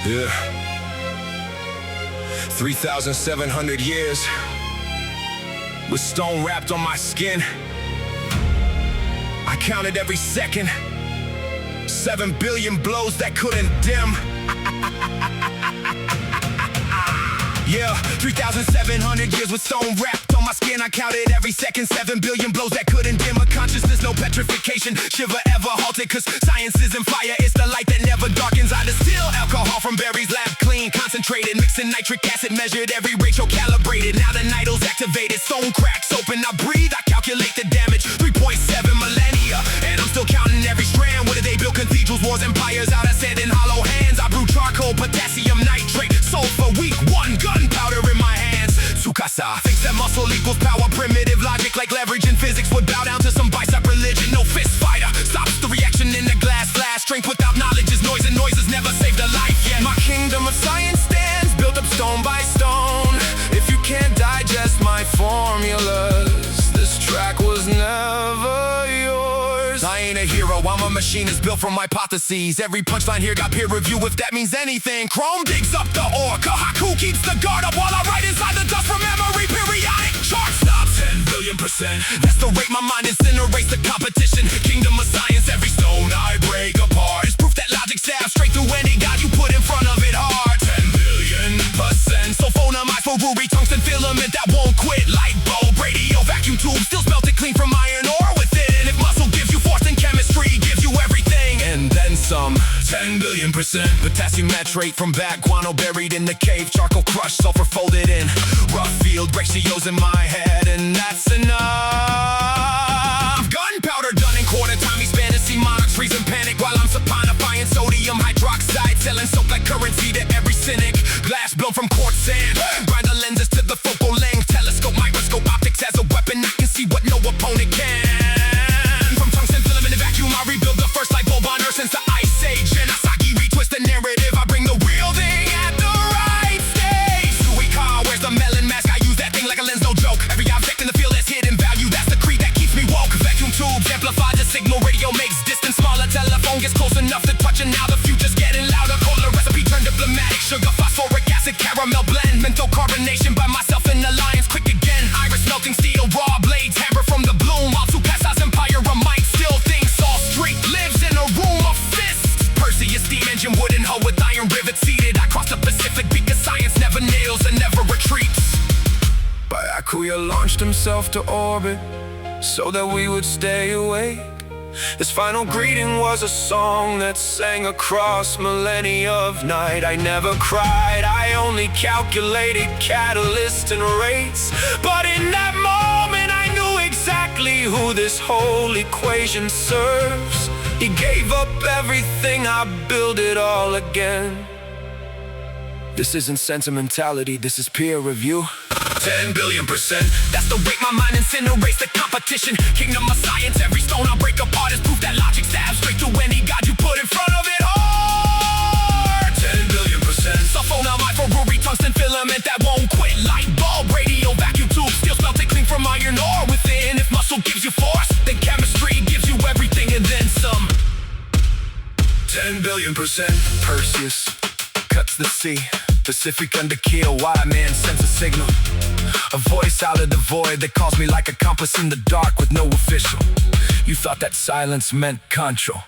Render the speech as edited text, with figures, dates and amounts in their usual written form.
Yeah. 3,700 years with stone wrapped on my skin. I counted every second. 7 billion blows that couldn't dim. Yeah, 3,700 years with stone wrapped on my skin. I counted every second. 7 billion blows that couldn't dim a consciousness. No petrification, shiver ever halted. Cause science isn't fire, it's the light that never darkens. I distill alcohol from berries, lab clean, concentrated, mixing nitric acid, measured every ratio calibrated. Now the nidal's activated, stone cracks open. I breathe, I calculate the damage. 3.7 millennia, and I'm still counting every strand. What did they build? Cathedrals, wars, empires out of sand in hollow hands. I brew charcoal, potassium nitrate, sulfur, weak one, gunpowder in my hands. Tsukasa thinks that muscle equals power. Primitive logic like leverage in physics would bow down to some bicep religion. No fist fighter stops the reaction in the glass flash. Strength without knowledge is noise, and noise has never saved a life yet. My kingdom of science stands, built up stone by stone. If you can't digest my formulas, this track was never yours. I ain't a hero, I'm a machinist built from hypotheses. Every punchline here got peer review, if that means anything. Chrome digs up the ore, Kahaku keeps the guard up while I write inside the dust from memory. Periodic chart stop, 10 billion%. That's the rate my mind incinerates the competition. Kingdom of science, every stone I break apart. It's proof that logic stabs straight through any god you put in front of it hard. 10 billion%. So phonemize for ruby tungsten filament that won't quit. Light bulb, radio, vacuum tube, still smelt it clean from iron ore within. If muscle gives you force, then chemistry gives you everything, and then some. 10 billion%. Potassium nitrate from bat, guano buried in the cave, charcoal crushed, sulfur folded in. Rough field ratios in my head, and that's enough. Gunpowder done in quarter time, he's fantasy monarchs freezing panic while I'm saponifying sodium hydroxide, selling soap like currency to every cynic. Glass blown from quartz sand, grind the lenses to the focal length. Telescope, microscope, optics as a weapon, I can see what no opponent can. From tungsten filament and vacuum, I rebuild the first light bulb on Earth since the Ice Age. And Asaki retwist the narrative, I bring the real thing at the right stage. Suika wears the melon mask, I use that thing like a lens, no joke. Every object in the field has hidden value, that's the creed that keeps me woke. Vacuum tubes amplify the signal, radio makes distance smaller. Telephone gets close enough to touch, and now the future's getting louder. Color recipe turned diplomatic, sugar, phosphoric acid, caramel blend. Menthol carbonation by myself in alliance, quick again. Iris melting steel, raw blades, hammer from the bloom. While Tsukasa's empire of might still thinks all street lives in a room of fists. Perseus steam engine, wooden hull with iron rivets seated. I cross the Pacific because science never nails and never retreats. Byakuya launched himself to orbit so that we would stay awake. His final greeting was a song that sang across millennia of night. I never cried, I only calculated catalysts and rates. But in that moment I knew exactly who this whole equation serves. He gave up everything, I built it all again. This isn't sentimentality, this is peer review. 10 billion%. That's the rate my mind incinerates the competition. Kingdom of science, every stone I break apart is proof that logic stabs straight through any god you put in front of it hard. 10 billion%. Sulfonamide for ruby tungsten filament that won't quit. Light bulb, radio, vacuum tube, still smelt it clean from iron ore within. If muscle gives you force, then chemistry gives you everything and then some. 10 billion%. Perseus cuts the sea, Pacific under keel, wide man sends a signal. A voice out of the void that calls me like a compass in the dark with no official. You thought that silence meant control.